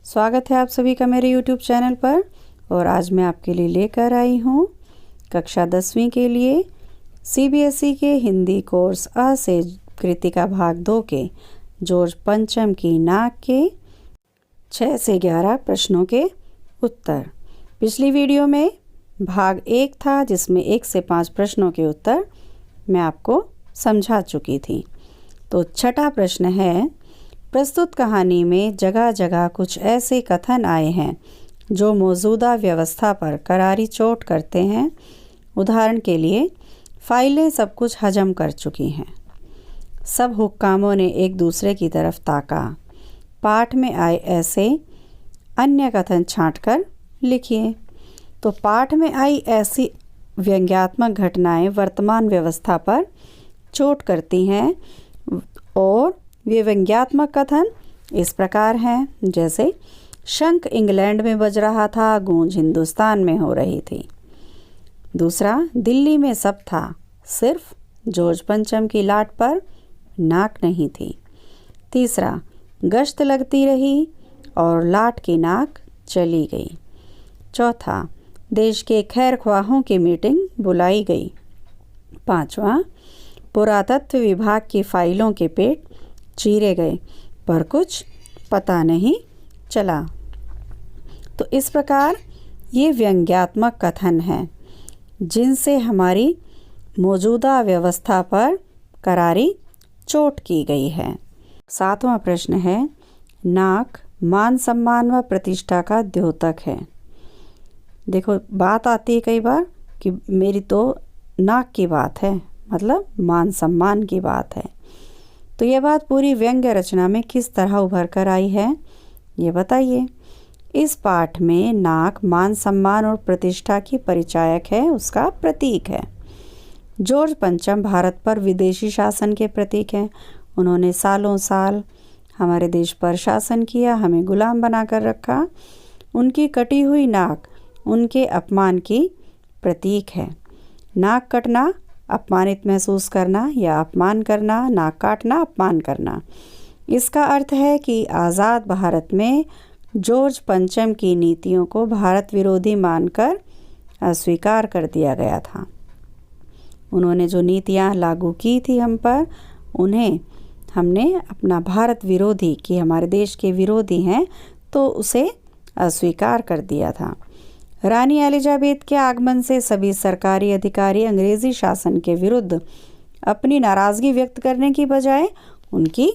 स्वागत है आप सभी का मेरे YouTube चैनल पर। और आज मैं आपके लिए लेकर आई हूँ कक्षा 10वीं के लिए CBSE के हिंदी कोर्स अ से कृतिका भाग 2 के जॉर्ज पंचम की नाक के 6 से 11 प्रश्नों के उत्तर। पिछली वीडियो में भाग 1 था जिसमें 1 से 5 प्रश्नों के उत्तर मैं आपको समझा चुकी थी। तो छठा प्रश्न है, प्रस्तुत कहानी में जगह जगह कुछ ऐसे कथन आए हैं जो मौजूदा व्यवस्था पर करारी चोट करते हैं। उदाहरण के लिए, फाइलें सब कुछ हजम कर चुकी हैं। सब हुक्कामों ने एक दूसरे की तरफ ताका। पाठ में आए ऐसे अन्य कथन छांटकर लिखिए। तो पाठ में आई ऐसी व्यंग्यात्मक घटनाएं वर्तमान व्यवस्था पर चोट करती हैं और वे व्यंग्यात्मक कथन इस प्रकार हैं, जैसे शंख इंग्लैंड में बज रहा था, गूंज हिंदुस्तान में हो रही थी। दूसरा, दिल्ली में सब था, सिर्फ जॉर्ज पंचम की लाट पर नाक नहीं थी। तीसरा, गश्त लगती रही और लाट की नाक चली गई। चौथा, देश के खैर ख्वाहों की मीटिंग बुलाई गई। पांचवा, पुरातत्व विभाग की फाइलों के पेट चीरे गए पर कुछ पता नहीं चला। तो इस प्रकार ये व्यंग्यात्मक कथन हैं जिनसे हमारी मौजूदा व्यवस्था पर करारी चोट की गई है। 7वां प्रश्न है, नाक मान सम्मान व प्रतिष्ठा का द्योतक है। देखो, बात आती है कई बार कि मेरी तो नाक की बात है, मतलब मान सम्मान की बात है। तो यह बात पूरी व्यंग्य रचना में किस तरह उभर कर आई है, ये बताइए। इस पाठ में नाक मान सम्मान और प्रतिष्ठा की परिचायक है, उसका प्रतीक है। जॉर्ज पंचम भारत पर विदेशी शासन के प्रतीक हैं। उन्होंने सालों साल हमारे देश पर शासन किया, हमें गुलाम बनाकर रखा। उनकी कटी हुई नाक उनके अपमान की प्रतीक है। नाक कटना अपमानित महसूस करना या अपमान करना, नाक काटना अपमान करना। इसका अर्थ है कि आज़ाद भारत में जॉर्ज पंचम की नीतियों को भारत विरोधी मानकर अस्वीकार कर दिया गया था। उन्होंने जो नीतियां लागू की थी हम पर, उन्हें हमने अपना भारत विरोधी, कि हमारे देश के विरोधी हैं, तो उसे अस्वीकार कर दिया था। रानी एलिजाबेथ के आगमन से सभी सरकारी अधिकारी अंग्रेजी शासन के विरुद्ध अपनी नाराज़गी व्यक्त करने की बजाय उनकी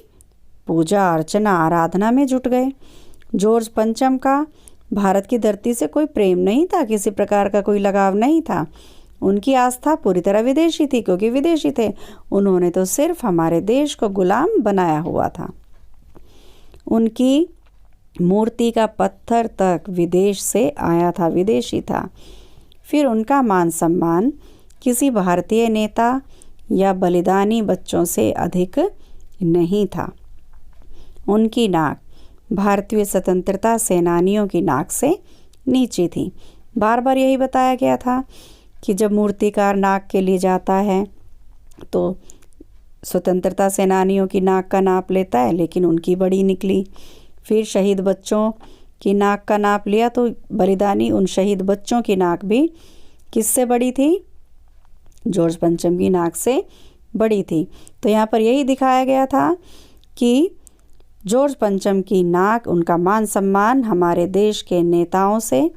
पूजा अर्चना आराधना में जुट गए। जॉर्ज पंचम का भारत की धरती से कोई प्रेम नहीं था, किसी प्रकार का कोई लगाव नहीं था। उनकी आस्था पूरी तरह विदेशी थी, क्योंकि विदेशी थे। उन्होंने तो सिर्फ हमारे देश को गुलाम बनाया हुआ था। उनकी मूर्ति का पत्थर तक विदेश से आया था, विदेशी था। फिर उनका मान सम्मान किसी भारतीय नेता या बलिदानी बच्चों से अधिक नहीं था। उनकी नाक भारतीय स्वतंत्रता सेनानियों की नाक से नीचे थी। बार बार यही बताया गया था कि जब मूर्तिकार नाक के लिए जाता है तो स्वतंत्रता सेनानियों की नाक का नाप लेता है, लेकिन उनकी बड़ी निकली। फिर शहीद बच्चों की नाक का नाप लिया तो बलिदानी उन शहीद बच्चों की नाक भी किससे बड़ी थी? जॉर्ज पंचम की नाक से बड़ी थी। तो यहाँ पर यही दिखाया गया था कि जॉर्ज पंचम की नाक, उनका मान सम्मान हमारे देश के नेताओं से,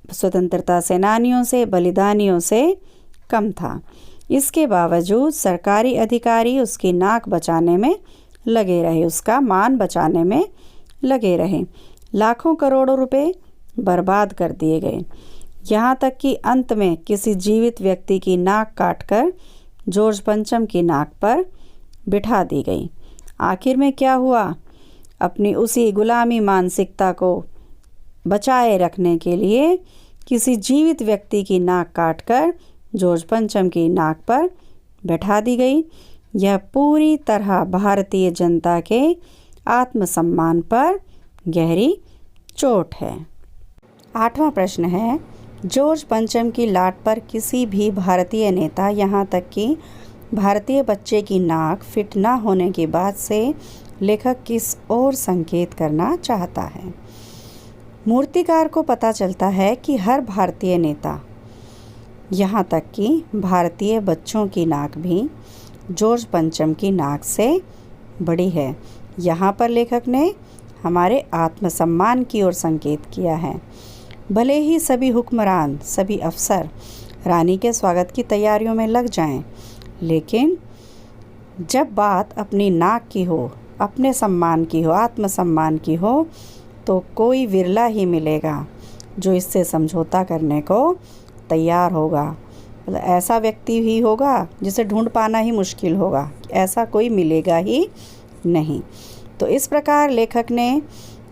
स्वतंत्रता सेनानियों से, बलिदानियों से कम था। इसके बावजूद सरकारी अधिकारी उसकी नाक बचाने में लगे रहे, उसका मान बचाने में लगे रहे। लाखों करोड़ों रुपए बर्बाद कर दिए गए। यहाँ तक कि अंत में किसी जीवित व्यक्ति की नाक काटकर जॉर्ज पंचम की नाक पर बिठा दी गई। आखिर में क्या हुआ? अपनी उसी गुलामी मानसिकता को बचाए रखने के लिए किसी जीवित व्यक्ति की नाक काटकर जॉर्ज पंचम की नाक पर बैठा दी गई। यह पूरी तरह भारतीय जनता के आत्मसम्मान पर गहरी चोट है। 8वां प्रश्न है, जॉर्ज पंचम की लाट पर किसी भी भारतीय नेता, यहाँ तक कि भारतीय बच्चे की नाक फिट ना होने की बात से लेखक किस ओर संकेत करना चाहता है? मूर्तिकार को पता चलता है कि हर भारतीय नेता, यहाँ तक कि भारतीय बच्चों की नाक भी जॉर्ज पंचम की नाक से बड़ी है। यहाँ पर लेखक ने हमारे आत्मसम्मान की ओर संकेत किया है। भले ही सभी हुक्मरान, सभी अफसर रानी के स्वागत की तैयारियों में लग जाएं, लेकिन जब बात अपनी नाक की हो, अपने सम्मान की हो, आत्मसम्मान की हो, तो कोई विरला ही मिलेगा जो इससे समझौता करने को तैयार होगा। मतलब ऐसा व्यक्ति ही होगा जिसे ढूंढ पाना ही मुश्किल होगा, ऐसा कोई मिलेगा ही नहीं। तो इस प्रकार लेखक ने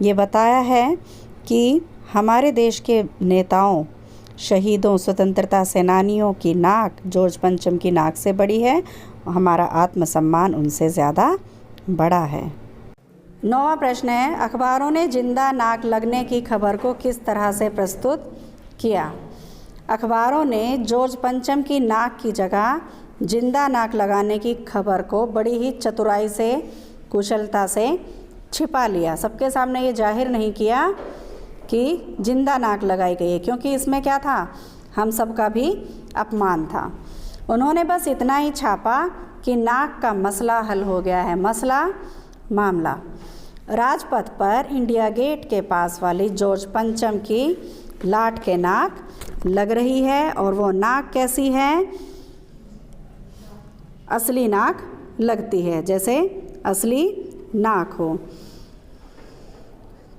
ये बताया है कि हमारे देश के नेताओं, शहीदों, स्वतंत्रता सेनानियों की नाक जॉर्ज पंचम की नाक से बड़ी है, हमारा आत्मसम्मान उनसे ज़्यादा बड़ा है। 9वां प्रश्न है, अखबारों ने जिंदा नाक लगने की खबर को किस तरह से प्रस्तुत किया? अखबारों ने जॉर्ज पंचम की नाक की जगह जिंदा नाक लगाने की खबर को बड़ी ही चतुराई से, कुशलता से छिपा लिया। सबके सामने ये जाहिर नहीं किया कि जिंदा नाक लगाई गई है, क्योंकि इसमें क्या था, हम सब का भी अपमान था। उन्होंने बस इतना ही छापा कि नाक का मसला हल हो गया है। मसला, मामला। राजपथ पर इंडिया गेट के पास वाली जॉर्ज पंचम की लाट के नाक लग रही है, और वो नाक कैसी है? असली नाक लगती है, जैसे असली नाक हो।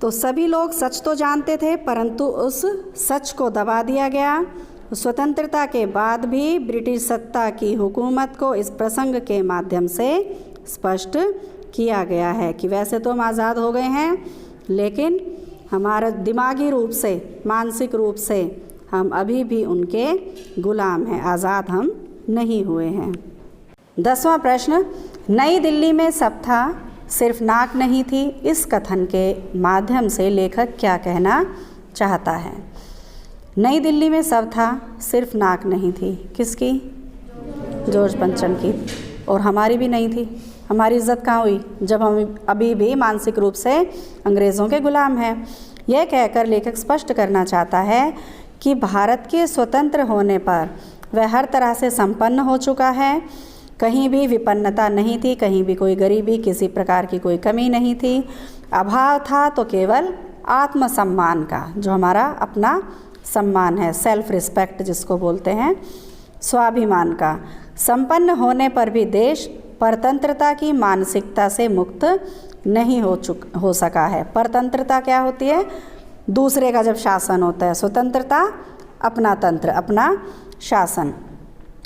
तो सभी लोग सच तो जानते थे, परंतु उस सच को दबा दिया गया। स्वतंत्रता के बाद भी ब्रिटिश सत्ता की हुकूमत को इस प्रसंग के माध्यम से स्पष्ट किया गया है कि वैसे तो हम आज़ाद हो गए हैं, लेकिन हमारा दिमागी रूप से, मानसिक रूप से हम अभी भी उनके गुलाम हैं, आज़ाद हम नहीं हुए हैं। 10वां प्रश्न, नई दिल्ली में सब था, सिर्फ नाक नहीं थी। इस कथन के माध्यम से लेखक क्या कहना चाहता है? नई दिल्ली में सब था, सिर्फ नाक नहीं थी। किसकी? जॉर्ज पंचम की। और हमारी भी नहीं थी। हमारी इज्जत कहाँ हुई जब हम अभी भी मानसिक रूप से अंग्रेज़ों के गुलाम हैं। यह कहकर लेखक स्पष्ट करना चाहता है कि भारत के स्वतंत्र होने पर वह हर तरह से संपन्न हो चुका है। कहीं भी विपन्नता नहीं थी, कहीं भी कोई गरीबी, किसी प्रकार की कोई कमी नहीं थी। अभाव था तो केवल आत्मसम्मान का, जो हमारा अपना सम्मान है, सेल्फ रिस्पेक्ट जिसको बोलते हैं, स्वाभिमान का। संपन्न होने पर भी देश परतंत्रता की मानसिकता से मुक्त नहीं हो सका है। परतंत्रता क्या होती है? दूसरे का जब शासन होता है। स्वतंत्रता अपना तंत्र, अपना शासन।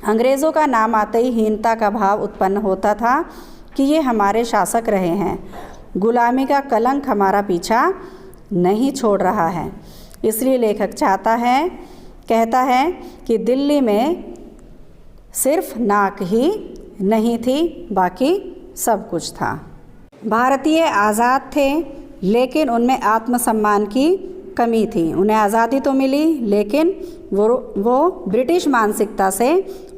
अंग्रेज़ों का नाम आते ही हीनता का भाव उत्पन्न होता था कि ये हमारे शासक रहे हैं, गुलामी का कलंक हमारा पीछा नहीं छोड़ रहा है। इसलिए लेखक कहता है कि दिल्ली में सिर्फ नाक ही नहीं थी, बाकी सब कुछ था। भारतीय आज़ाद थे, लेकिन उनमें आत्मसम्मान की कमी थी। उन्हें आज़ादी तो मिली, लेकिन वो ब्रिटिश मानसिकता से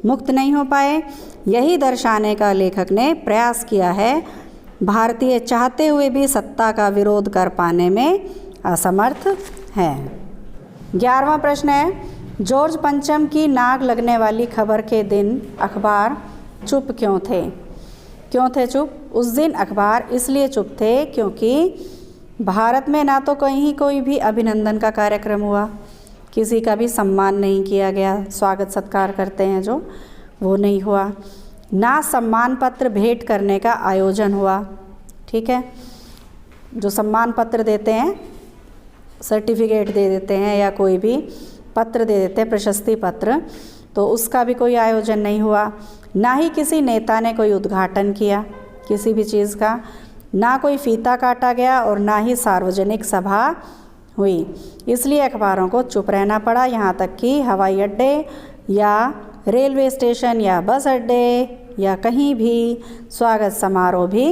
मुक्त नहीं हो पाए। यही दर्शाने का लेखक ने प्रयास किया है। भारतीय चाहते हुए भी सत्ता का विरोध कर पाने में असमर्थ हैं। 11वां प्रश्न है, जॉर्ज पंचम की नाक लगने वाली खबर के दिन अखबार चुप क्यों थे? क्यों थे चुप? उस दिन अखबार इसलिए चुप थे क्योंकि भारत में ना तो कहीं कोई भी अभिनंदन का कार्यक्रम हुआ, किसी का भी सम्मान नहीं किया गया, स्वागत सत्कार करते हैं जो, वो नहीं हुआ। ना सम्मान पत्र भेंट करने का आयोजन हुआ। ठीक है, जो सम्मान पत्र देते हैं, सर्टिफिकेट दे देते हैं या कोई भी पत्र दे देते हैं, प्रशस्ति पत्र, तो उसका भी कोई आयोजन नहीं हुआ। ना ही किसी नेता ने कोई उद्घाटन किया किसी भी चीज़ का, ना कोई फीता काटा गया और ना ही सार्वजनिक सभा हुई। इसलिए अखबारों को चुप रहना पड़ा। यहाँ तक कि हवाई अड्डे या रेलवे स्टेशन या बस अड्डे या कहीं भी स्वागत समारोह भी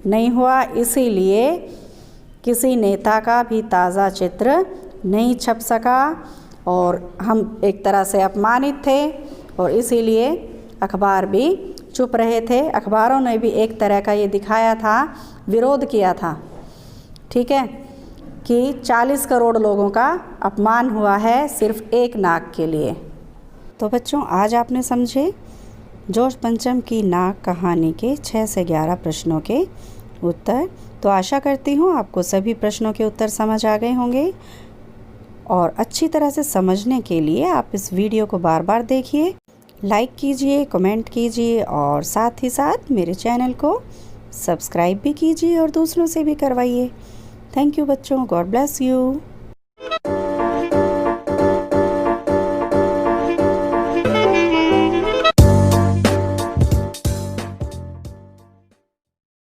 नहीं हुआ। इसीलिए किसी नेता का भी ताज़ा चित्र नहीं छप सका और हम एक तरह से अपमानित थे और इसीलिए अखबार भी चुप रहे थे। अखबारों ने भी एक तरह का ये दिखाया था, विरोध किया था, ठीक है, कि 40 करोड़ लोगों का अपमान हुआ है सिर्फ एक नाक के लिए। तो बच्चों, आज आपने समझे जोश पंचम की नाक कहानी के 6 से 11 प्रश्नों के उत्तर। तो आशा करती हूँ आपको सभी प्रश्नों के उत्तर समझ आ गए होंगे और अच्छी तरह से समझने के लिए आप इस वीडियो को बार बार देखिए, लाइक कीजिए, कमेंट कीजिए और साथ ही साथ मेरे चैनल को सब्सक्राइब भी कीजिए और दूसरों से भी करवाइए। थैंक यू बच्चों, गॉड ब्लेस यू।